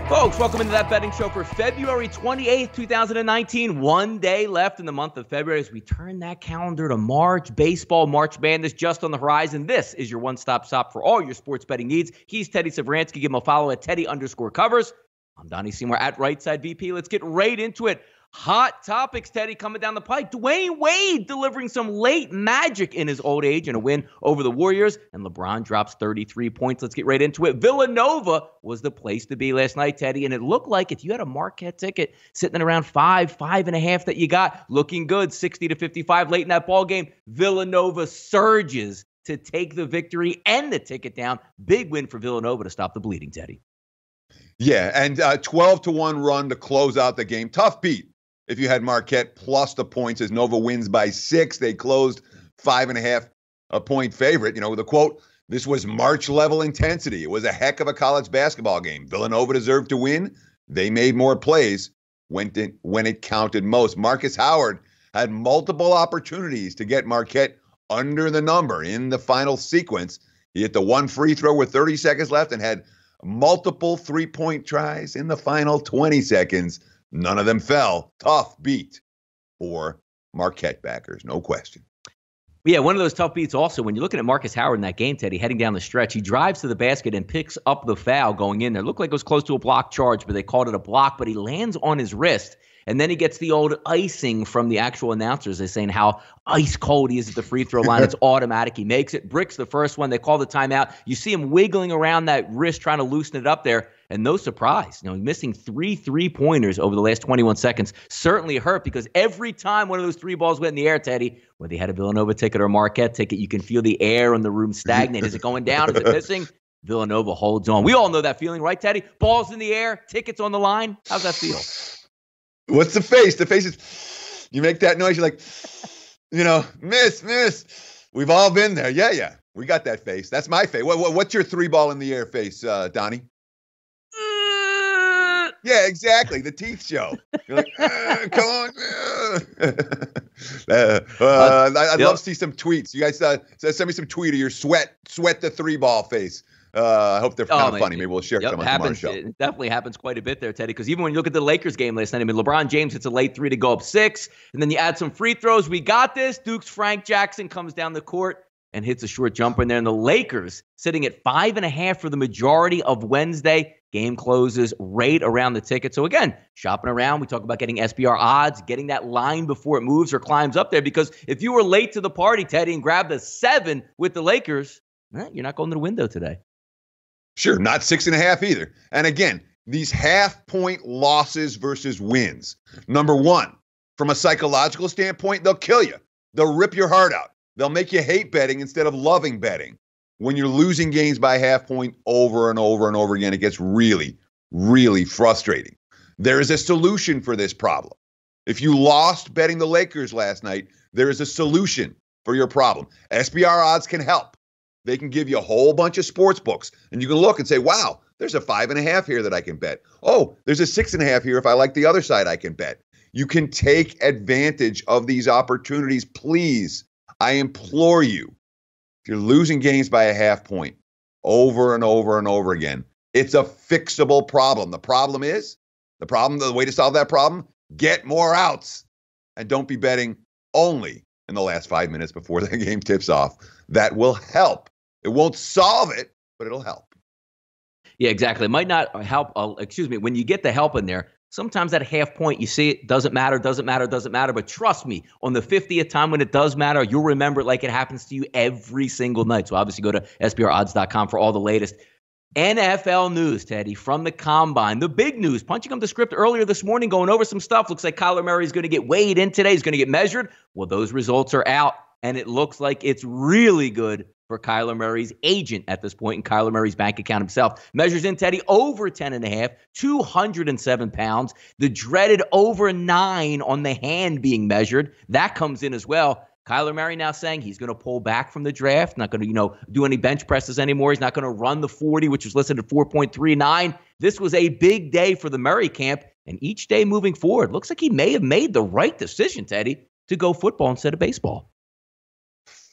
Folks, welcome into That Betting Show for February 28th, 2019. 1 day left in the month of February as we turn that calendar to March. Baseball, March Madness just on the horizon. This is your one-stop shop for all your sports betting needs. He's Teddy Savransky. Give him a follow at Teddy_covers. I'm Donnie Seymour at Right Side VP. Let's get right into it. Hot topics, Teddy, coming down the pike. Dwayne Wade delivering some late magic in his old age in a win over the Warriors. And LeBron drops 33 points. Let's get right into it. Villanova was the place to be last night, Teddy. And it looked like if you had a Marquette ticket sitting at around 5.5 that you got, looking good, 60-55 late in that ball game, Villanova surges to take the victory and the ticket down. Big win for Villanova to stop the bleeding, Teddy. Yeah, and 12-1 run to close out the game. Tough beat. If you had Marquette plus the points as Nova wins by 6, they closed 5.5 point favorite. You know, the quote, this was March level intensity. It was a heck of a college basketball game. Villanova deserved to win. They made more plays when it counted most. Marcus Howard had multiple opportunities to get Marquette under the number in the final sequence. He hit the one free throw with 30 seconds left and had multiple three-point tries in the final 20 seconds. None of them fell. Tough beat for Marquette backers, no question. Yeah, one of those tough beats also, when you're looking at Marcus Howard in that game, Teddy, heading down the stretch, he drives to the basket and picks up the foul going in there. Looked like it was close to a block charge, but they called it a block, but he lands on his wrist. And then he gets the old icing from the actual announcers. They're saying how ice cold he is at the free throw line. It's automatic. He makes it. Bricks the first one. They call the timeout. You see him wiggling around that wrist trying to loosen it up there. And no surprise, missing 3 3-pointers over the last 21 seconds certainly hurt because every time one of those 3 balls went in the air, Teddy, whether you had a Villanova ticket or a Marquette ticket, you can feel the air in the room stagnate. Is it going down? Is it missing? Villanova holds on. We all know that feeling, right, Teddy? Balls in the air, tickets on the line. How's that feel? What's the face? The face is, you make that noise, you're like, miss. We've all been there. Yeah. We got that face. That's my face. What's your 3-ball in the air face, Donnie? Yeah, exactly. The teeth show. You're like, come on. I'd love to see some tweets. You guys send me some tweet of your sweat the 3-ball face. I hope they're kind of funny. Maybe we'll share them on tomorrow's show. It definitely happens quite a bit there, Teddy, because even when you look at the Lakers game last night, LeBron James hits a late 3 to go up 6, and then you add some free throws. We got this. Duke's Frank Jackson comes down the court and hits a short jumper in there, and the Lakers sitting at 5.5 for the majority of Wednesday. Game closes right around the ticket. So again, shopping around, we talk about getting SBR odds, getting that line before it moves or climbs up there, because if you were late to the party, Teddy, and grabbed a 7 with the Lakers, you're not going to the window today. Sure, not 6.5 either. And again, these half-point losses versus wins. Number one, from a psychological standpoint, they'll kill you. They'll rip your heart out. They'll make you hate betting instead of loving betting. When you're losing games by half point over and over and over again, it gets really, really frustrating. There is a solution for this problem. If you lost betting the Lakers last night, there is a solution for your problem. SBR odds can help. They can give you a whole bunch of sports books, and you can look and say, wow, there's a 5.5 here that I can bet. Oh, there's a 6.5 here. If I like the other side, I can bet. You can take advantage of these opportunities. Please, I implore you. If you're losing games by a half point over and over and over again, it's a fixable problem. The way to solve that problem, get more outs. And don't be betting only in the last 5 minutes before the game tips off. That will help. It won't solve it, but it'll help. Yeah, exactly. It might not help. When you get the help in there, sometimes that half point, you see it, doesn't matter. But trust me, on the 50th time when it does matter, you'll remember it like it happens to you every single night. So obviously go to SBRodds.com for all the latest NFL news, Teddy, from the Combine. The big news, punching up the script earlier this morning, going over some stuff. Looks like Kyler Murray is going to get weighed in today. He's going to get measured. Well, those results are out, and it looks like it's really good for Kyler Murray's agent at this point in Kyler Murray's bank account himself. Measures in, Teddy, over 10.5, 207 pounds. The dreaded over 9 on the hand being measured. That comes in as well. Kyler Murray now saying he's going to pull back from the draft, not going to, do any bench presses anymore. He's not going to run the 40, which was listed at 4.39. This was a big day for the Murray camp, and each day moving forward, looks like he may have made the right decision, Teddy, to go football instead of baseball.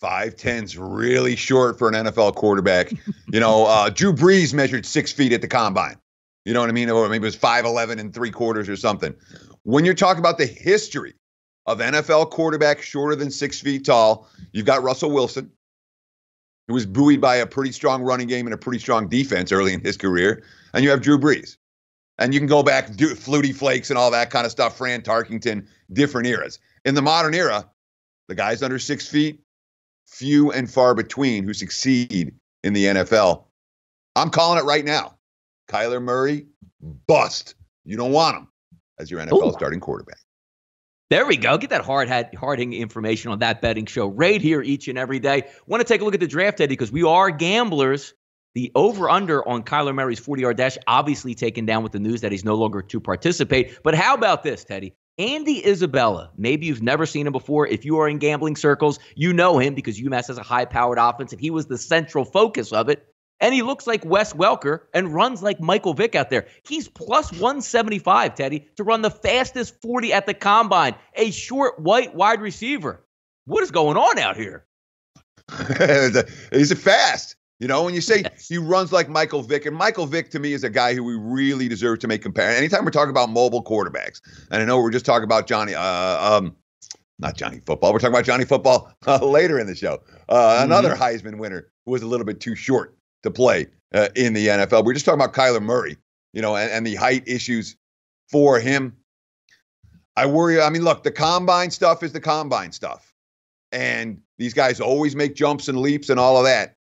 5'10's really short for an NFL quarterback. Drew Brees measured 6 feet at the Combine. You know what I mean? Or maybe it was 5'11 and 3/4 or something. When you're talking about the history of NFL quarterbacks shorter than 6 feet tall, you've got Russell Wilson, who was buoyed by a pretty strong running game and a pretty strong defense early in his career. And you have Drew Brees. And you can go back, do Flutie Flakes and all that kind of stuff, Fran Tarkington, different eras. In the modern era, the guys under 6 feet, few and far between who succeed in the NFL. I'm calling it right now. Kyler Murray, bust. You don't want him as your NFL starting quarterback. There we go. Get that hard-hitting information on that betting show right here each and every day. Want to take a look at the draft, Teddy, because we are gamblers. The over-under on Kyler Murray's 40-yard dash obviously taken down with the news that he's no longer to participate. But how about this, Teddy? Andy Isabella. Maybe you've never seen him before. If you are in gambling circles, you know him because UMass has a high-powered offense, and he was the central focus of it. And he looks like Wes Welker and runs like Michael Vick out there. He's plus 175, Teddy, to run the fastest 40 at the combine. A short white wide receiver. What is going on out here? He's fast. You know, when you say he runs like Michael Vick, and Michael Vick to me is a guy who we really deserve to make comparison. Anytime we're talking about mobile quarterbacks, and I know we're just talking about Johnny, not Johnny Football. We're talking about Johnny Football later in the show. Another Heisman winner who was a little bit too short to play in the NFL. We're just talking about Kyler Murray, you know, and the height issues for him. I worry. I mean, look, the combine stuff is the combine stuff. And these guys always make jumps and leaps and all of that.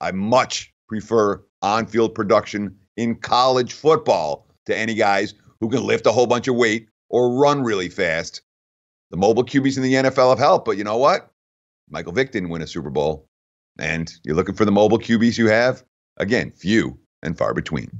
I much prefer on-field production in college football to any guys who can lift a whole bunch of weight or run really fast. The mobile QBs in the NFL have helped, but you know what? Michael Vick didn't win a Super Bowl. And you're looking for the mobile QBs you have? Again, few and far between.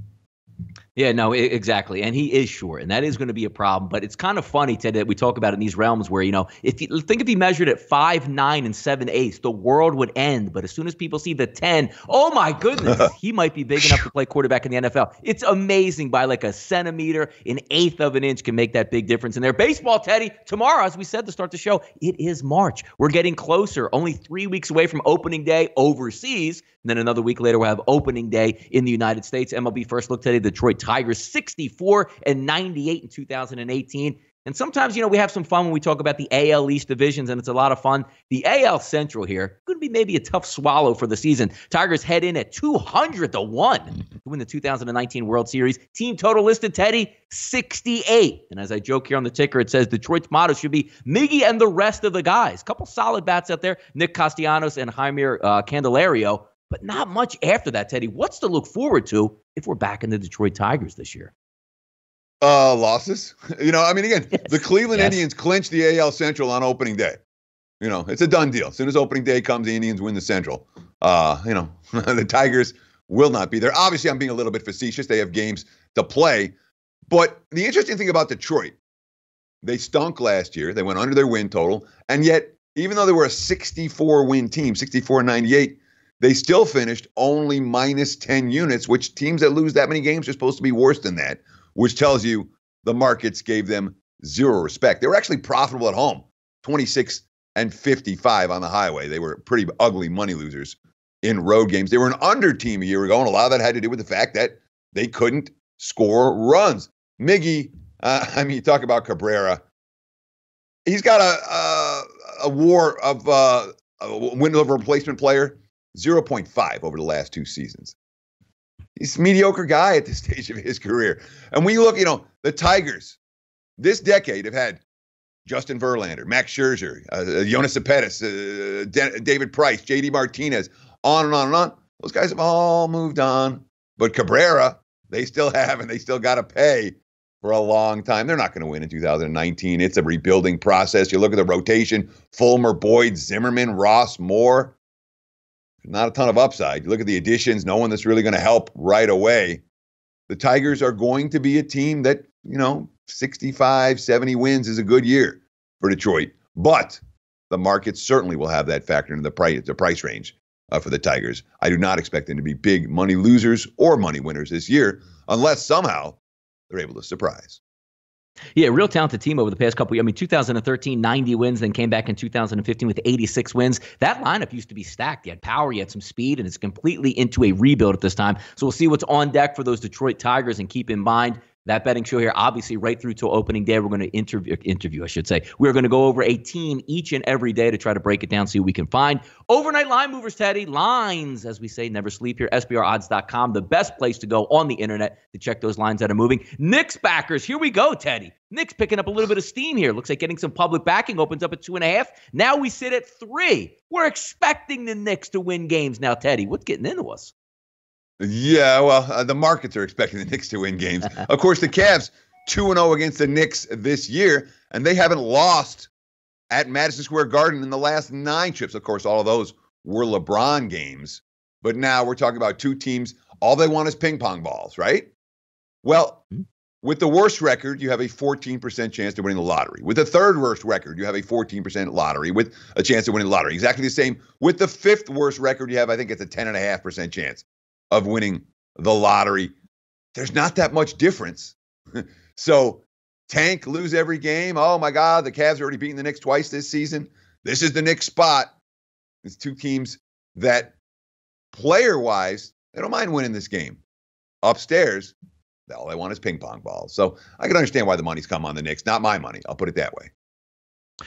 Yeah, no, exactly. And he is short, and that is going to be a problem. But it's kind of funny, Ted, that we talk about in these realms where, you know, if he measured at 5'9" and 7/8, the world would end. But as soon as people see the 10, oh my goodness, he might be big enough to play quarterback in the NFL. It's amazing by like a centimeter, an eighth of an inch can make that big difference in there. Baseball, Teddy, tomorrow, as we said to start the show, it is March. We're getting closer, only 3 weeks away from opening day overseas. And then another week later, we'll have opening day in the United States. MLB First Look today, Detroit Tigers 64-98 in 2018. And sometimes, you know, we have some fun when we talk about the AL East divisions, and it's a lot of fun. The AL Central here could be maybe a tough swallow for the season. Tigers head in at 200-1 to win the 2019 World Series. Team total listed, Teddy, 68. And as I joke here on the ticker, it says Detroit's motto should be Miggy and the rest of the guys. Couple solid bats out there, Nick Castellanos and Jaime Candelario. But not much after that, Teddy. What's to look forward to if we're back in the Detroit Tigers this year? Losses. You know, I mean, again, the Cleveland Indians clinched the AL Central on opening day. You know, it's a done deal. As soon as opening day comes, the Indians win the Central. You know, the Tigers will not be there. Obviously, I'm being a little bit facetious. They have games to play. But the interesting thing about Detroit, they stunk last year. They went under their win total. And yet, even though they were a 64-win team, 64-98, they still finished only minus 10 units, which teams that lose that many games are supposed to be worse than that, which tells you the markets gave them zero respect. They were actually profitable at home, 26-55 on the highway. They were pretty ugly money losers in road games. They were an under team a year ago, and a lot of that had to do with the fact that they couldn't score runs. Miggy, I mean, you talk about Cabrera. He's got a war of a window of a replacement player. 0.5 over the last 2 seasons. He's a mediocre guy at this stage of his career. And when you look, you know, the Tigers this decade have had Justin Verlander, Max Scherzer, Yoenis Cespedes, David Price, J.D. Martinez, on and on and on. Those guys have all moved on. But Cabrera, they still have, and they still got to pay for a long time. They're not going to win in 2019. It's a rebuilding process. You look at the rotation, Fulmer, Boyd, Zimmerman, Ross, Moore. Not a ton of upside. You look at the additions, no one that's really going to help right away. The Tigers are going to be a team that, you know, 65, 70 wins is a good year for Detroit. But the market certainly will have that factor in the price range for the Tigers. I do not expect them to be big money losers or money winners this year unless somehow they're able to surprise. Yeah, real talented team over the past couple of years. I mean, 2013, 90 wins, then came back in 2015 with 86 wins. That lineup used to be stacked. You had power, you had some speed, and it's completely into a rebuild at this time. So we'll see what's on deck for those Detroit Tigers, and keep in mind that betting show here, obviously right through till opening day, we're going to interview, I should say. We're going to go over a team each and every day to try to break it down, see what we can find. Overnight line movers, Teddy. Lines, as we say, never sleep here. SBRodds.com, the best place to go on the internet to check those lines that are moving. Knicks backers, here we go, Teddy. Knicks picking up a little bit of steam here. Looks like getting some public backing, opens up at 2.5. Now we sit at 3. We're expecting the Knicks to win games now, Teddy. What's getting into us? Yeah, well, the markets are expecting the Knicks to win games. Of course, the Cavs 2-0 against the Knicks this year, and they haven't lost at Madison Square Garden in the last 9 trips. Of course, all of those were LeBron games. But now we're talking about two teams. All they want is ping pong balls, right? Well, with the worst record, you have a 14% chance to winning the lottery. With the third worst record, you have a 14% lottery with a chance of winning the lottery. Exactly the same. With the 5th worst record, you have, I think it's a 10.5% chance of winning the lottery. There's not that much difference. So tank, lose every game. Oh my God, the Cavs are already beating the Knicks twice this season. This is the Knicks spot. It's two teams that player-wise, they don't mind winning this game. Upstairs, all they want is ping pong balls. So I can understand why the money's come on the Knicks. Not my money. I'll put it that way.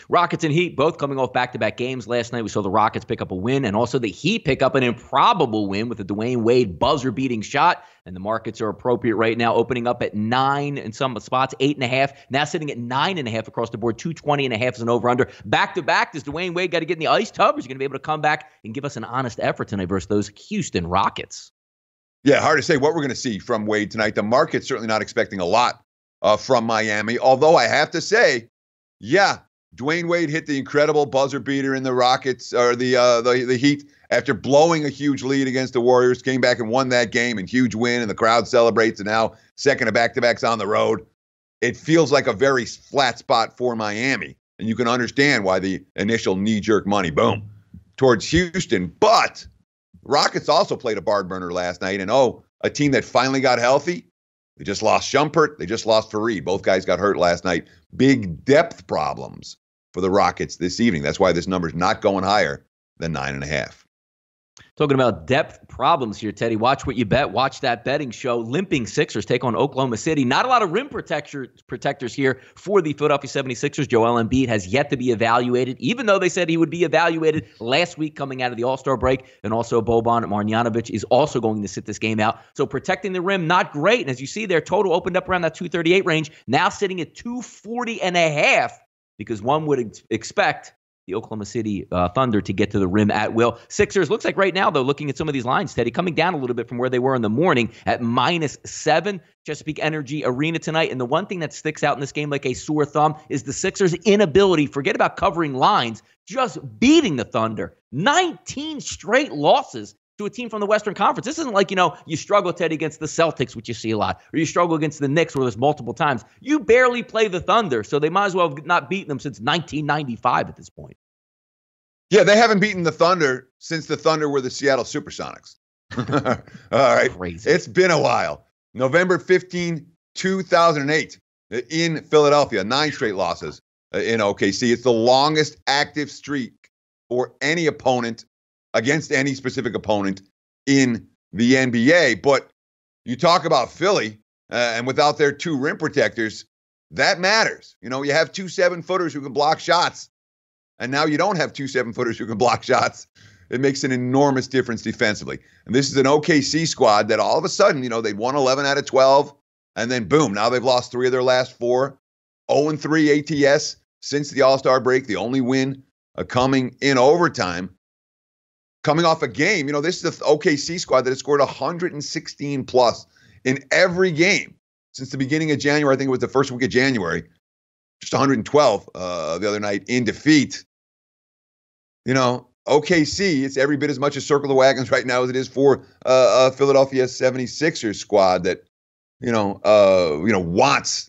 Rockets and Heat both coming off back-to-back games. Last night we saw the Rockets pick up a win, and also the Heat pick up an improbable win with a Dwayne Wade buzzer-beating shot. And the markets are appropriate right now, opening up at 9 in some spots, 8.5. Now sitting at 9.5 across the board. 220.5 is an over/under. Back-to-back, does Dwayne Wade got to get in the ice tub, or is he going to be able to come back and give us an honest effort tonight versus those Houston Rockets? Yeah, hard to say what we're going to see from Wade tonight. The market's certainly not expecting a lot from Miami, although I have to say, yeah, Dwayne Wade hit the incredible buzzer beater in the Rockets or the Heat after blowing a huge lead against the Warriors, came back and won that game, and huge win, and the crowd celebrates, and now second of back-to-backs on the road. It feels like a very flat spot for Miami, and you can understand why the initial knee-jerk money, boom, towards Houston. But Rockets also played a barn burner last night, and a team that finally got healthy. They just lost Shumpert. They just lost Fareed. Both guys got hurt last night. Big depth problems for the Rockets this evening. That's why this number's not going higher than 9.5. Talking about depth problems here, Teddy. Watch what you bet. Watch that betting show. Limping Sixers take on Oklahoma City. Not a lot of rim protectors here for the Philadelphia 76ers. Joel Embiid has yet to be evaluated, even though they said he would be evaluated last week coming out of the All-Star break. And also Boban Marjanovic is also going to sit this game out. So protecting the rim, not great. And as you see there, total opened up around that 238 range, now sitting at 240.5, because one would expect the Oklahoma City Thunder to get to the rim at will. Sixers, looks like right now, though, looking at some of these lines, Teddy, coming down a little bit from where they were in the morning at -7. Chesapeake Energy Arena tonight. And the one thing that sticks out in this game like a sore thumb is the Sixers' inability, forget about covering lines, just beating the Thunder. 19 straight losses to a team from the Western Conference. This isn't like, you struggle, Teddy, against the Celtics, which you see a lot, or you struggle against the Knicks, where there's multiple times. You barely play the Thunder, so they might as well have not beaten them since 1995 at this point. Yeah, they haven't beaten the Thunder since the Thunder were the Seattle Supersonics. All right. Crazy. It's been a while. November 15, 2008, in Philadelphia, 9 straight losses in OKC. It's the longest active streak for any opponent against any specific opponent in the NBA. But you talk about Philly, and without their 2 rim protectors, that matters. You have 2 7-footers who can block shots, and now you don't have 2 7-footers who can block shots. It makes an enormous difference defensively. And this is an OKC squad that all of a sudden, they'd won 11 out of 12, and then boom, now they've lost 3 of their last 4. 0-3 ATS since the All-Star break, the only win coming in overtime. Coming off a game, this is the OKC squad that has scored 116 plus in every game since the beginning of January. I think it was the first week of January. Just 112 the other night in defeat. OKC, it's every bit as much a circle the wagons right now as it is for Philadelphia 76ers squad that, wants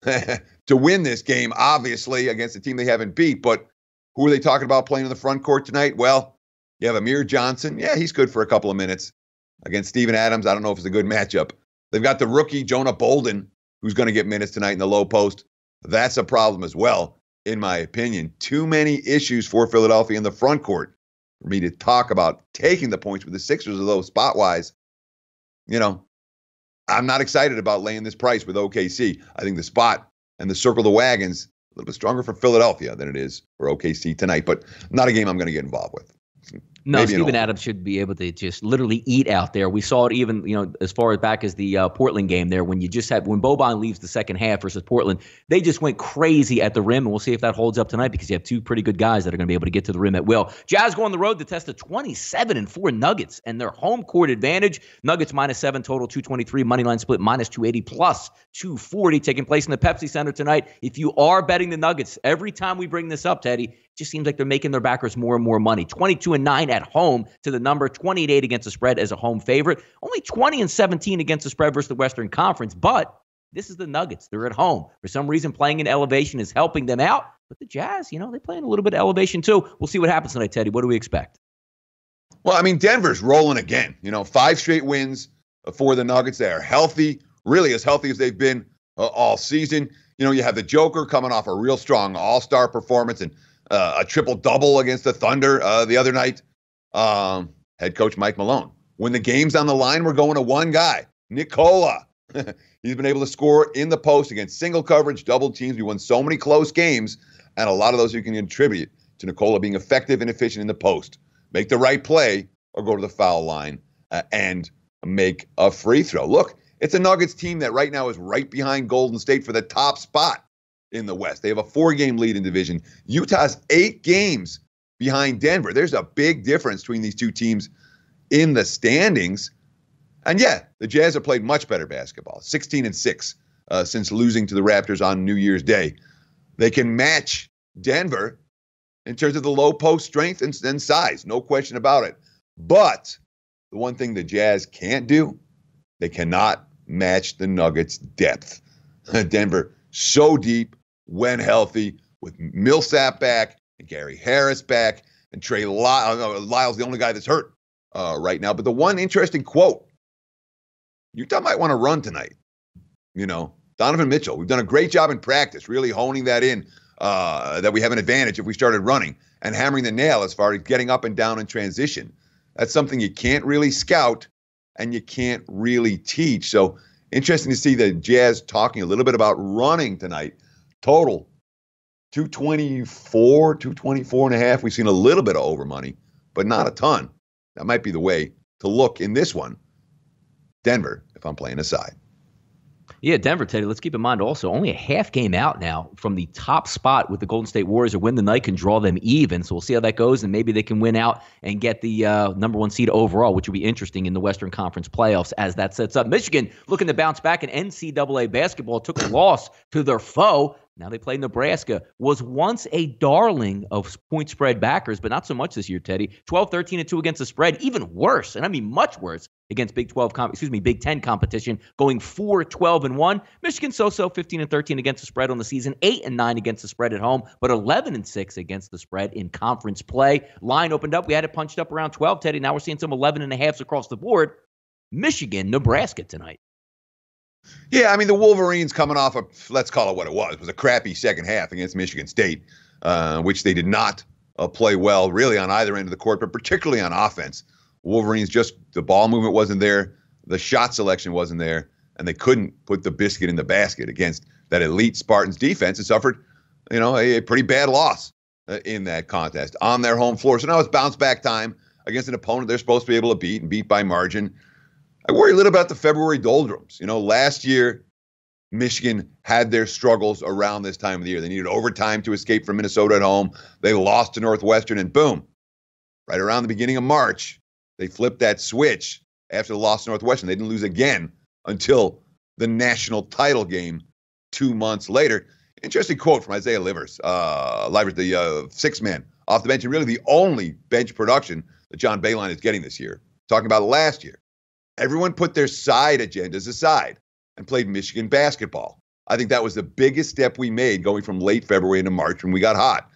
to win this game, obviously, against a team they haven't beat. But who are they talking about playing in the front court tonight? Well, you have Amir Johnson. Yeah, he's good for a couple of minutes. Against Steven Adams, I don't know if it's a good matchup. They've got the rookie, Jonah Bolden, who's going to get minutes tonight in the low post. That's a problem as well, in my opinion. Too many issues for Philadelphia in the front court for me to talk about taking the points with the Sixers, although spot-wise, I'm not excited about laying this price with OKC. I think the spot and the circle of the wagons a little bit stronger for Philadelphia than it is for OKC tonight, but not a game I'm going to get involved with. No, Steven Adams should be able to just literally eat out there. We saw it even, as far as back as the Portland game there, when Boban leaves the second half versus Portland, they just went crazy at the rim, and we'll see if that holds up tonight because you have two pretty good guys that are going to be able to get to the rim at will. Jazz go on the road to test the 27-4 Nuggets and their home court advantage. Nuggets -7 total, 223, moneyline split -280 plus 240 taking place in the Pepsi Center tonight. If you are betting the Nuggets, every time we bring this up, Teddy, it just seems like they're making their backers more and more money. 22-9 at home to the number, 28 against the spread as a home favorite, only 20-17 against the spread versus the Western Conference. But this is the Nuggets. They're at home. For some reason, playing in elevation is helping them out. But the Jazz, they play in a little bit of elevation too. We'll see what happens tonight, Teddy. What do we expect? Well, I mean, Denver's rolling again. 5 straight wins for the Nuggets. They are healthy, really as healthy as they've been all season. You have the Joker coming off a real strong all-star performance and a triple-double against the Thunder the other night. Head coach Mike Malone. When the game's on the line, we're going to one guy, Nikola. He's been able to score in the post against single coverage, double teams. We won so many close games, and a lot of those you can contribute to Nikola being effective and efficient in the post. Make the right play or go to the foul line and make a free throw. Look, it's a Nuggets team that right now is right behind Golden State for the top spot in the West. They have a 4-game lead in division. Utah's 8 games behind Denver. There's a big difference between these two teams in the standings. And yeah, the Jazz have played much better basketball, 16-6 since losing to the Raptors on New Year's Day. They can match Denver in terms of the low post strength and size, no question about it. But the one thing the Jazz can't do, they cannot match the Nuggets' depth. Denver so deep when healthy, with Millsap back and Gary Harris back and Trey Lyles, the only guy that's hurt right now. But the one interesting quote, Utah might want to run tonight. Donovan Mitchell, we've done a great job in practice, really honing that in, that we have an advantage if we started running and hammering the nail as far as getting up and down in transition. That's something you can't really scout and you can't really teach. So interesting to see the Jazz talking a little bit about running tonight. Total 224, 224 and a half. We've seen a little bit of over money, but not a ton. That might be the way to look in this one. Denver, if I'm playing aside. Yeah, Denver, Teddy, let's keep in mind also only a half game out now from the top spot with the Golden State Warriors. A win the night can draw them even. So we'll see how that goes, and maybe they can win out and get the number 1 seed overall, which would be interesting in the Western Conference playoffs as that sets up. Michigan looking to bounce back in NCAA basketball, took a loss to their foe. Now they play Nebraska. Was once a darling of point spread backers, but not so much this year, Teddy. 12-13-2 against the spread. Even worse, and I mean much worse, against Big 10 competition, going 4-12-1. Michigan so-so, 15-13 against the spread on the season, 8-9 against the spread at home, but 11-6 against the spread in conference play. Line opened up. We had it punched up around 12, Teddy. Now we're seeing some 11.5s across the board. Michigan, Nebraska tonight. Yeah, I mean, the Wolverines coming off let's call it what it was a crappy second half against Michigan State, which they did not play well really on either end of the court, but particularly on offense. Wolverines, just the ball movement wasn't there, the shot selection wasn't there, and they couldn't put the biscuit in the basket against that elite Spartans defense and suffered, a pretty bad loss in that contest on their home floor. So now it's bounce back time against an opponent they're supposed to be able to beat by margin. I worry a little about the February doldrums. Last year, Michigan had their struggles around this time of the year. They needed overtime to escape from Minnesota at home. They lost to Northwestern, and boom, right around the beginning of March, they flipped that switch after the loss to Northwestern. They didn't lose again until the national title game 2 months later. Interesting quote from Isaiah Livers, the sixth man off the bench, and really the only bench production that John Beilein is getting this year. Talking about last year. Everyone put their side agendas aside and played Michigan basketball. I think that was the biggest step we made going from late February into March when we got hot.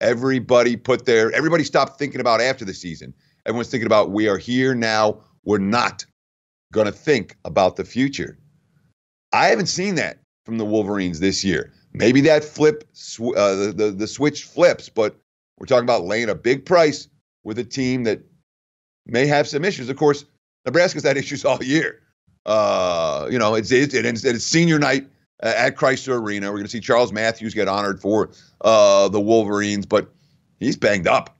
Everybody stopped thinking about after the season. Everyone's thinking about we are here now. We're not going to think about the future. I haven't seen that from the Wolverines this year. maybe that the switch flips, but we're talking about laying a big price with a team that may have some issues. Of course, Nebraska's had issues all year. It's senior night at Chrysler Arena. We're going to see Charles Matthews get honored for the Wolverines, but he's banged up.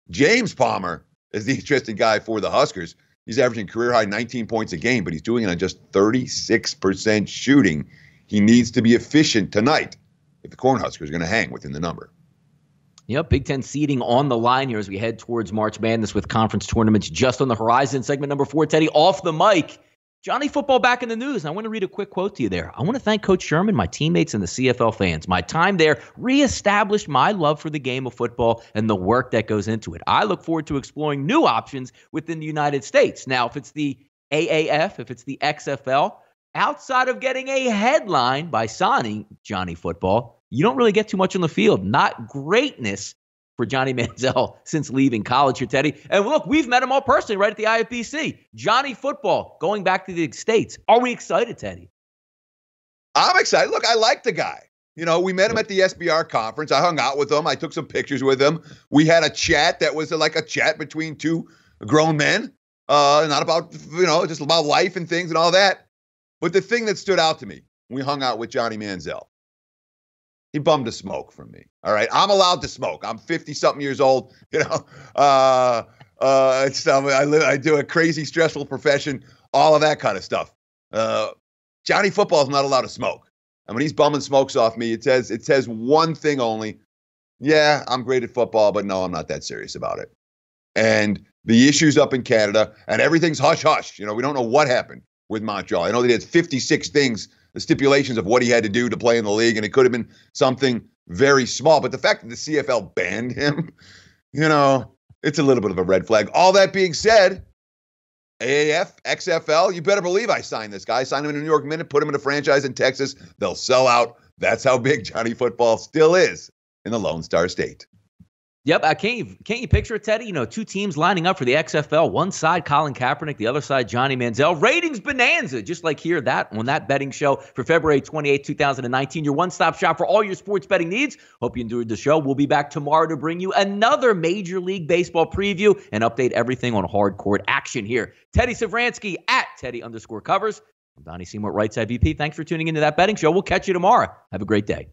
James Palmer is the interesting guy for the Huskers. He's averaging career-high 19 points a game, but he's doing it on just 36% shooting. He needs to be efficient tonight if the Cornhuskers are going to hang within the number. Yep, Big Ten seeding on the line here as we head towards March Madness with conference tournaments just on the horizon. Segment number 4, Teddy, off the mic. Johnny Football back in the news, and I want to read a quick quote to you there. I want to thank Coach Sherman, my teammates, and the CFL fans. My time there reestablished my love for the game of football and the work that goes into it. I look forward to exploring new options within the United States. Now, if it's the AAF, if it's the XFL, outside of getting a headline by signing Johnny Football, you don't really get too much on the field. Not greatness for Johnny Manziel since leaving college here, Teddy. And look, we've met him all personally right at the IFBC. Johnny Football going back to the States. Are we excited, Teddy? I'm excited. Look, I like the guy. You know, we met him at the SBR conference. I hung out with him. I took some pictures with him. We had a chat that was like a chat between two grown men, not about, just about life and things and all that. But the thing that stood out to me, we hung out with Johnny Manziel. He bummed a smoke from me. All right. I'm allowed to smoke. I'm 50-something years old. I do a crazy, stressful profession, all of that kind of stuff. Johnny Football is not allowed to smoke. And when he's bumming smokes off me, it says one thing only. Yeah, I'm great at football, but no, I'm not that serious about it. And the issues up in Canada, and everything's hush-hush. We don't know what happened with Montreal. I know they had 56 things, the stipulations of what he had to do to play in the league, and it could have been something very small. But the fact that the CFL banned him, it's a little bit of a red flag. All that being said, AAF, XFL, you better believe I signed this guy. I signed him in the New York Minute, put him in a franchise in Texas. They'll sell out. That's how big Johnny Football still is in the Lone Star State. Yep, can't you picture it, Teddy? Two teams lining up for the XFL. One side, Colin Kaepernick. The other side, Johnny Manziel. Ratings bonanza, just like here on that betting show for February 28, 2019. Your one-stop shop for all your sports betting needs. Hope you enjoyed the show. We'll be back tomorrow to bring you another Major League Baseball preview and update everything on hard court action here. Teddy Savransky at Teddy_covers. I'm Donnie Seymour, right side VP. Thanks for tuning into that betting show. We'll catch you tomorrow. Have a great day.